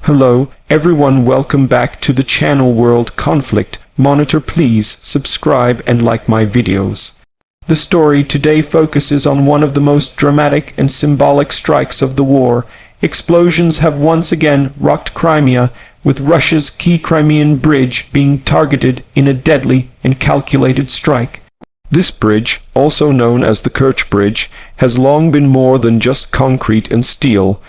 Hello, everyone, welcome back to the channel World Conflict Monitor. Please subscribe and like my videos. The story today focuses on one of the most dramatic and symbolic strikes of the war. Explosions have once again rocked Crimea, with Russia's key Crimean Bridge being targeted in a deadly and calculated strike. This bridge, also known as the Kerch Bridge, has long been more than just concrete and steel.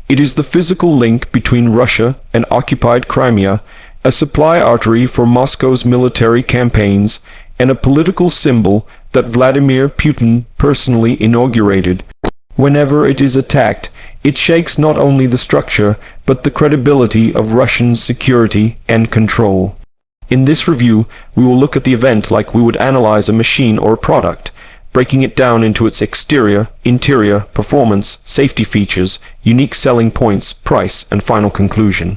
It is the physical link between Russia and occupied Crimea, a supply artery for Moscow's military campaigns, and a political symbol that Vladimir Putin personally inaugurated. Whenever it is attacked, it shakes not only the structure, but the credibility of Russian security and control. In this review, we will look at the event like we would analyze a machine or a product, breaking it down into its exterior, interior, performance, safety features, unique selling points, price, and final conclusion.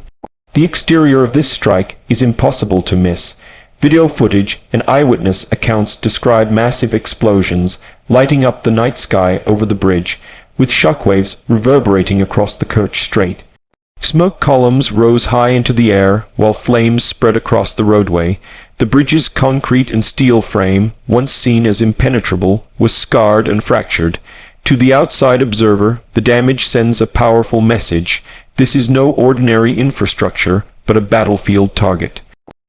The exterior of this strike is impossible to miss. Video footage and eyewitness accounts describe massive explosions lighting up the night sky over the bridge, with shockwaves reverberating across the Kerch Strait. Smoke columns rose high into the air, while flames spread across the roadway. The bridge's concrete and steel frame, once seen as impenetrable, was scarred and fractured. To the outside observer, the damage sends a powerful message. This is no ordinary infrastructure, but a battlefield target.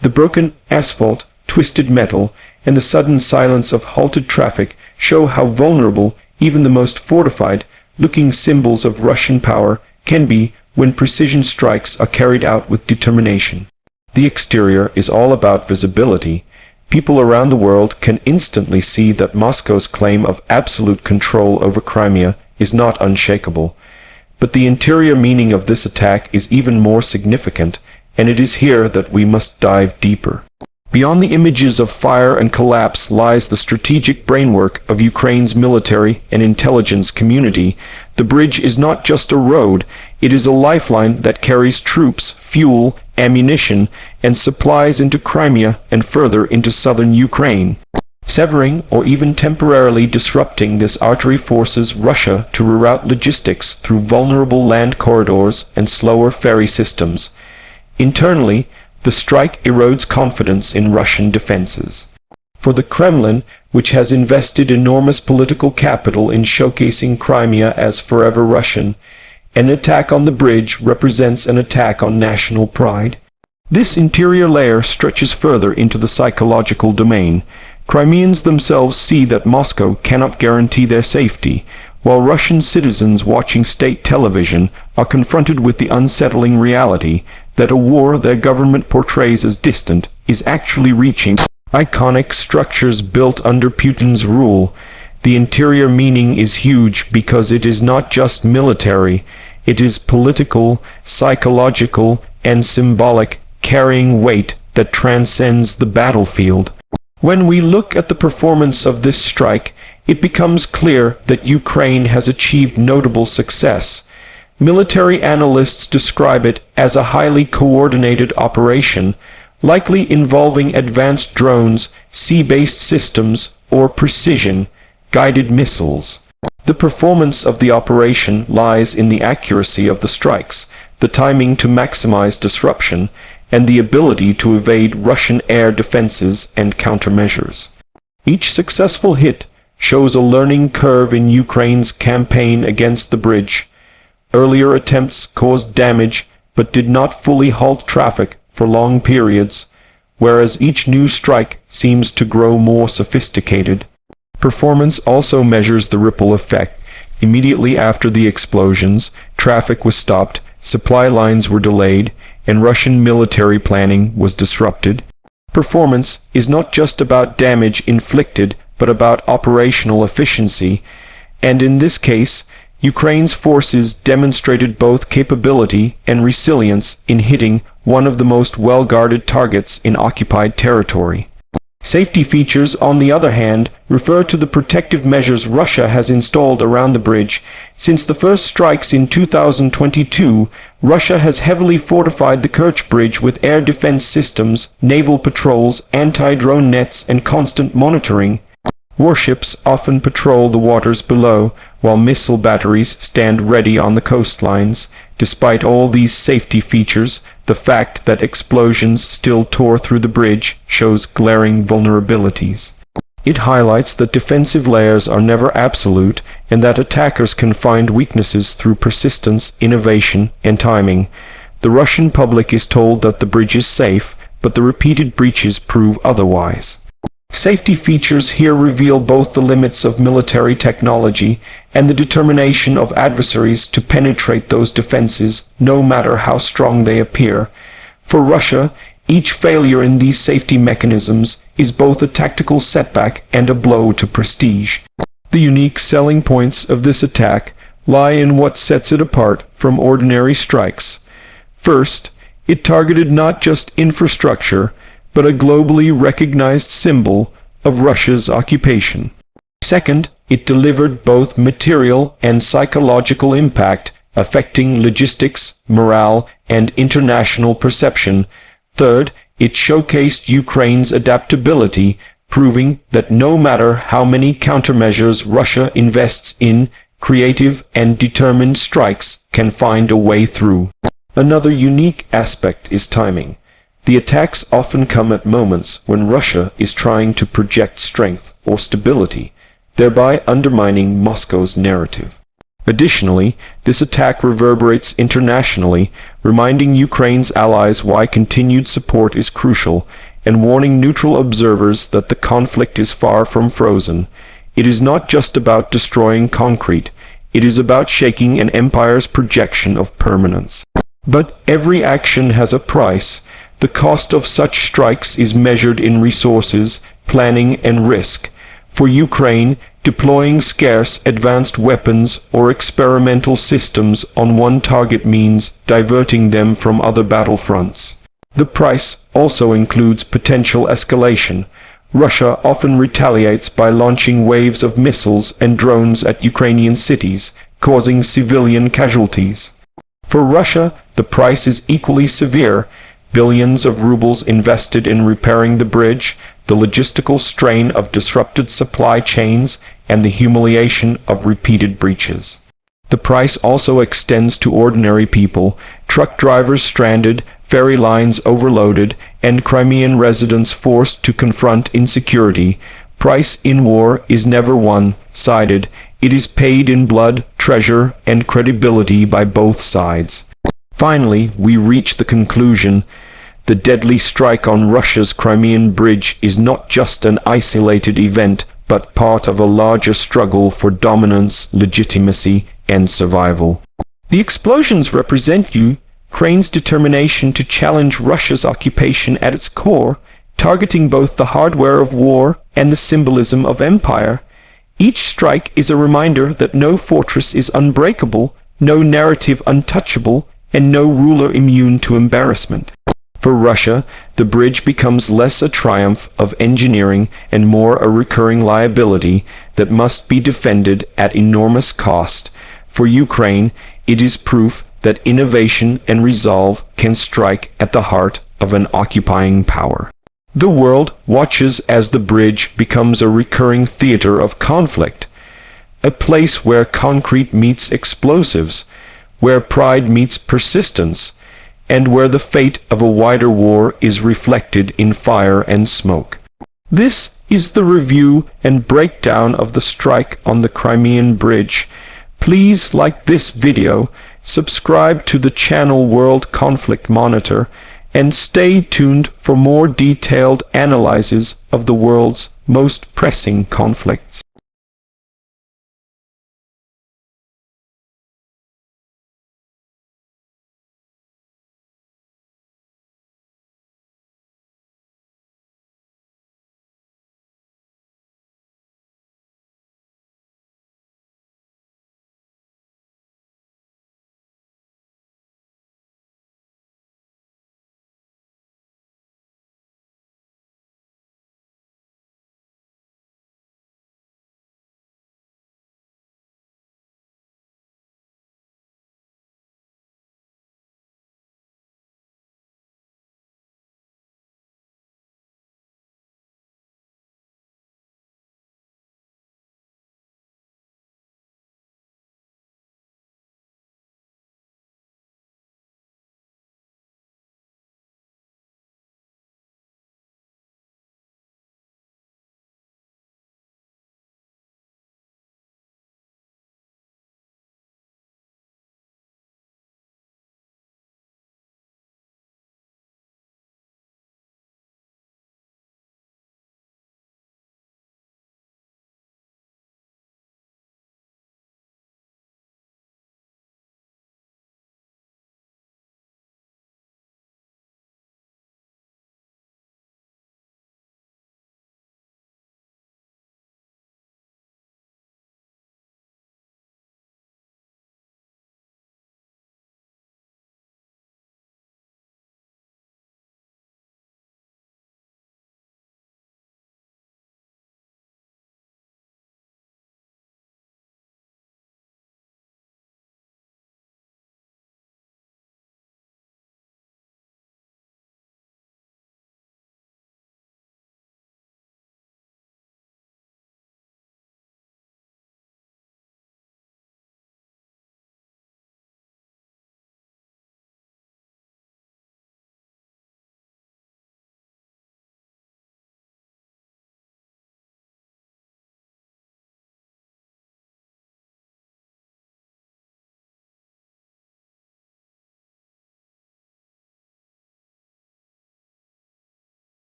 The broken asphalt, twisted metal, and the sudden silence of halted traffic show how vulnerable even the most fortified-looking symbols of Russian power can be when precision strikes are carried out with determination. The exterior is all about visibility. People around the world can instantly see that Moscow's claim of absolute control over Crimea is not unshakable. But the interior meaning of this attack is even more significant, and it is here that we must dive deeper. Beyond the images of fire and collapse lies the strategic brainwork of Ukraine's military and intelligence community. The bridge is not just a road, it is a lifeline that carries troops, fuel, ammunition, and supplies into Crimea and further into southern Ukraine. Severing or even temporarily disrupting this artery forces Russia to reroute logistics through vulnerable land corridors and slower ferry systems. Internally, the strike erodes confidence in Russian defenses. For the Kremlin, which has invested enormous political capital in showcasing Crimea as forever Russian, an attack on the bridge represents an attack on national pride. This interior layer stretches further into the psychological domain. Crimeans themselves see that Moscow cannot guarantee their safety, while Russian citizens watching state television are confronted with the unsettling reality that a war their government portrays as distant is actually reaching. Iconic structures built under Putin's rule. The interior meaning is huge because it is not just military, it is political, psychological, and symbolic, carrying weight that transcends the battlefield. When we look at the performance of this strike, it becomes clear that Ukraine has achieved notable success. Military analysts describe it as a highly coordinated operation, likely involving advanced drones, sea-based systems, or precision-guided missiles. The performance of the operation lies in the accuracy of the strikes, the timing to maximize disruption, and the ability to evade Russian air defenses and countermeasures. Each successful hit shows a learning curve in Ukraine's campaign against the bridge. Earlier attempts caused damage but did not fully halt traffic for long periods, whereas each new strike seems to grow more sophisticated. Performance also measures the ripple effect. Immediately after the explosions, traffic was stopped, supply lines were delayed, and Russian military planning was disrupted. Performance is not just about damage inflicted, but about operational efficiency, and in this case, Ukraine's forces demonstrated both capability and resilience in hitting one of the most well-guarded targets in occupied territory. Safety features, on the other hand, refer to the protective measures Russia has installed around the bridge. Since the first strikes in 2022, Russia has heavily fortified the Kerch Bridge with air defense systems, naval patrols, anti-drone nets, and constant monitoring. Warships often patrol the waters below, while missile batteries stand ready on the coastlines. Despite all these safety features, the fact that explosions still tore through the bridge shows glaring vulnerabilities. It highlights that defensive layers are never absolute and that attackers can find weaknesses through persistence, innovation, and timing. The Russian public is told that the bridge is safe, but the repeated breaches prove otherwise. Safety features here reveal both the limits of military technology and the determination of adversaries to penetrate those defenses, no matter how strong they appear. For Russia, each failure in these safety mechanisms is both a tactical setback and a blow to prestige. The unique selling points of this attack lie in what sets it apart from ordinary strikes. First, it targeted not just infrastructure, but a globally recognized symbol of Russia's occupation. Second, it delivered both material and psychological impact, affecting logistics, morale, and international perception. Third, it showcased Ukraine's adaptability, proving that no matter how many countermeasures Russia invests in, creative and determined strikes can find a way through. Another unique aspect is timing. The attacks often come at moments when Russia is trying to project strength or stability, thereby undermining Moscow's narrative. Additionally, this attack reverberates internationally, reminding Ukraine's allies why continued support is crucial, and warning neutral observers that the conflict is far from frozen. It is not just about destroying concrete, it is about shaking an empire's projection of permanence. But every action has a price. The cost of such strikes is measured in resources, planning, and risk. For Ukraine, deploying scarce advanced weapons or experimental systems on one target means diverting them from other battlefronts. The price also includes potential escalation. Russia often retaliates by launching waves of missiles and drones at Ukrainian cities, causing civilian casualties. For Russia, the price is equally severe. Billions of rubles invested in repairing the bridge, the logistical strain of disrupted supply chains, and the humiliation of repeated breaches. The price also extends to ordinary people, truck drivers stranded, ferry lines overloaded, and Crimean residents forced to confront insecurity. Price in war is never one-sided. It is paid in blood, treasure, and credibility by both sides. Finally, we reach the conclusion. The deadly strike on Russia's Crimean Bridge is not just an isolated event, but part of a larger struggle for dominance, legitimacy, and survival. The explosions represent Ukraine's determination to challenge Russia's occupation at its core, targeting both the hardware of war and the symbolism of empire. Each strike is a reminder that no fortress is unbreakable, no narrative untouchable, and no ruler immune to embarrassment. For Russia, the bridge becomes less a triumph of engineering and more a recurring liability that must be defended at enormous cost. For Ukraine, it is proof that innovation and resolve can strike at the heart of an occupying power. The world watches as the bridge becomes a recurring theater of conflict, a place where concrete meets explosives, where pride meets persistence, and where the fate of a wider war is reflected in fire and smoke. This is the review and breakdown of the strike on the Crimean Bridge. Please like this video, subscribe to the channel World Conflict Monitor, and stay tuned for more detailed analyses of the world's most pressing conflicts.